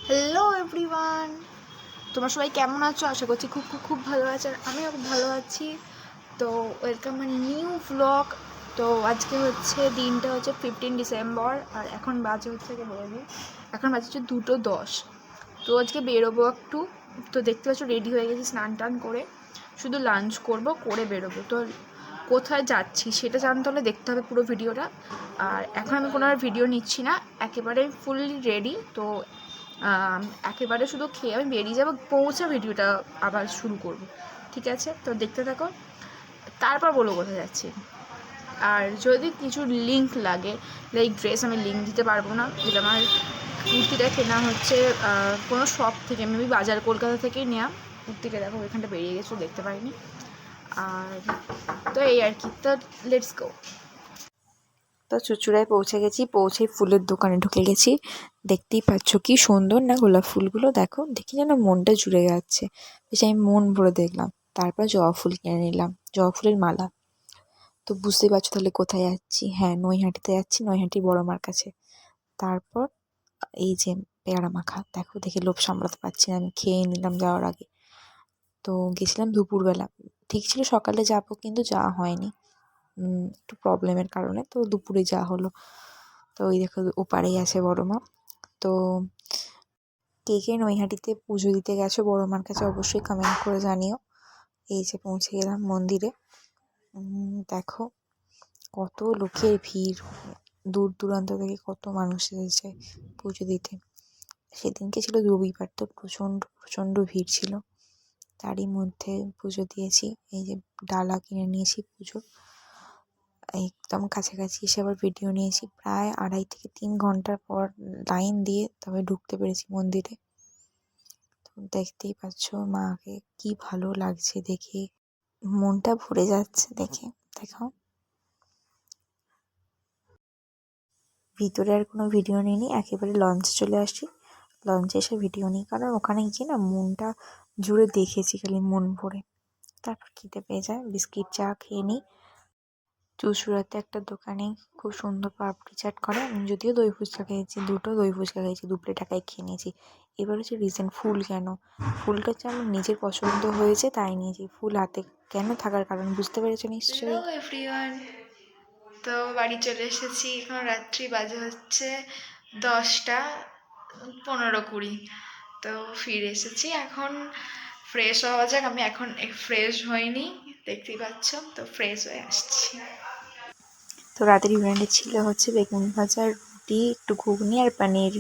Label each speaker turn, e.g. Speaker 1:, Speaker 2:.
Speaker 1: Hello everyone, তোমরা সবাই কেমন আছো? আশা করছি খুব খুব খুব ভালো আছো, আর আমিও খুব ভালো আছি। তো ওয়েলকাম মাই নিউ ব্লগ। তো আজকে হচ্ছে দিনটা হচ্ছে 15 ডিসেম্বর, আর এখন বাজে হচ্ছে এখন বাজে হচ্ছে 2:10। তো আজকে বেরোবো একটু। তো দেখতে পাচ্ছ রেডি হয়ে গেছি, স্নান টান করে শুধু লাঞ্চ করে বেরোবো। তো কোথায় যাচ্ছি সেটা জানতে হলে দেখতে হবে পুরো ভিডিওটা। আর এখন আমি কোনো আর ভিডিও নিচ্ছি না, একেবারে ফুললি রেডি। তো একেবারে শুধু খেয়ে আমি বেরিয়ে যাবো, পৌঁছে ভিডিওটা আবার শুরু করব। ঠিক আছে, তো দেখতে থাকো, তারপর বলো কোথায় যাচ্ছি। আর যদি কিছু লিঙ্ক লাগে, লাইক ড্রেস, আমি লিঙ্ক দিতে পারবো না। যেটা আমার কুর্তিটা কেনা হচ্ছে কোনো শপ থেকে, মেবি বাজার কলকাতা থেকেই নেওয়া। কুর্তিটা দেখো এখানটা বেরিয়ে গেছো, দেখতে পাইনি। আর তো এই আর কি, তো লেটস গো। তো চুঁচুড়ায় পৌঁছে গেছি, পৌঁছেই ফুলের দোকানে ঢুকে গেছি। দেখতেই পাচ্ছ কি সুন্দর না গোলাপ ফুলগুলো, দেখো দেখি যেন মনটা জুড়ে যাচ্ছে। বেশ আমি মন ভরে দেখলাম। তারপর জবা ফুল কিনে নিলাম, জবা ফুলের মালা। তো বুঝতেই পারছো তাহলে কোথায় যাচ্ছি। হ্যাঁ, নৈহাটিতে যাচ্ছি, নৈহাটি বড় মার কাছে। তারপর এই যে পেয়ারা মাখা, দেখো দেখে লোভ সামলাতে পারছি না, আমি খেয়ে নিলাম যাওয়ার আগে। তো গেছিলাম দুপুরবেলা, ঠিক ছিল সকালে যাবো, কিন্তু যাওয়া হয়নি একটু প্রবলেমের কারণে। তো দুপুরে যাওয়া হলো। তো ওই দেখো ওপারেই আছে বড় মা। তো কে কে নৈহাটিতে পুজো দিতে গেছো বড় মার কাছে অবশ্যই কমেন্ট করে জানিও। এই যে পৌঁছে গেলাম মন্দিরে। দেখো কত লোকের ভিড়, দূর দূরান্ত থেকে কত মানুষ এসেছে পুজো দিতে। সেদিনকে ছিল রবিবার, তো প্রচণ্ড প্রচণ্ড ভিড় ছিল। তারই মধ্যে পুজো দিয়েছি। এই যে ডালা কিনে নিয়েছি পুজো, একদম কাছাকাছি এসে আবার ভিডিও নিয়েছি। প্রায় 2.5 থেকে 3 ঘন্টার পর লাইন দিয়ে তবে ঢুকতে পেরেছি মন্দিরে। তো দেখতেই পাচ্ছ মাকে কি ভালো লাগছে দেখে, মনটা ভরে যাচ্ছে দেখে। দেখো ভিতরে আর কোনো ভিডিও নিইনি, একেবারে লঞ্চে চলে আসি। লঞ্চে এসে ভিডিও নিই, কারণ ওখানে গিয়ে না মনটা জুড়ে দেখেছি খালি মন ভরে। তারপর খিদে পেয়ে যায়, বিস্কিট চা খেয়ে নিই। চুঁচুড়াতে একটা দোকানে খুব সুন্দর পাপড়ি চাট করে। আমি যদিও দই ফুচকা খেয়েছি, 2টো দই ফুচকা খেয়েছি, 2 প্লেট একাই খেয়ে নিয়েছি। এবার হচ্ছে রিজন ফুল কেন, ফুলটা হচ্ছে আমার নিজের পছন্দ হয়েছে তাই নিয়েছি। ফুল হাতে কেন থাকার কারণ বুঝতে পেরেছো নিশ্চয়ই। হ্যালো এভরিওয়ান, তো বাড়ি চলে এসেছি। এখন রাত্রি বাজে হচ্ছে 10টা 15-20। তো ফিরে এসেছি, এখন ফ্রেশ হওয়া যাক। আমি এখন ফ্রেশ হইনি, দেখতেই পাচ্ছ। তো ফ্রেশ হয়ে আসছি। তো রাতের ইভেন্টে ছিল হচ্ছে বেগুন ভাজা, রুটি, একটু ঘুগনি আর পনির।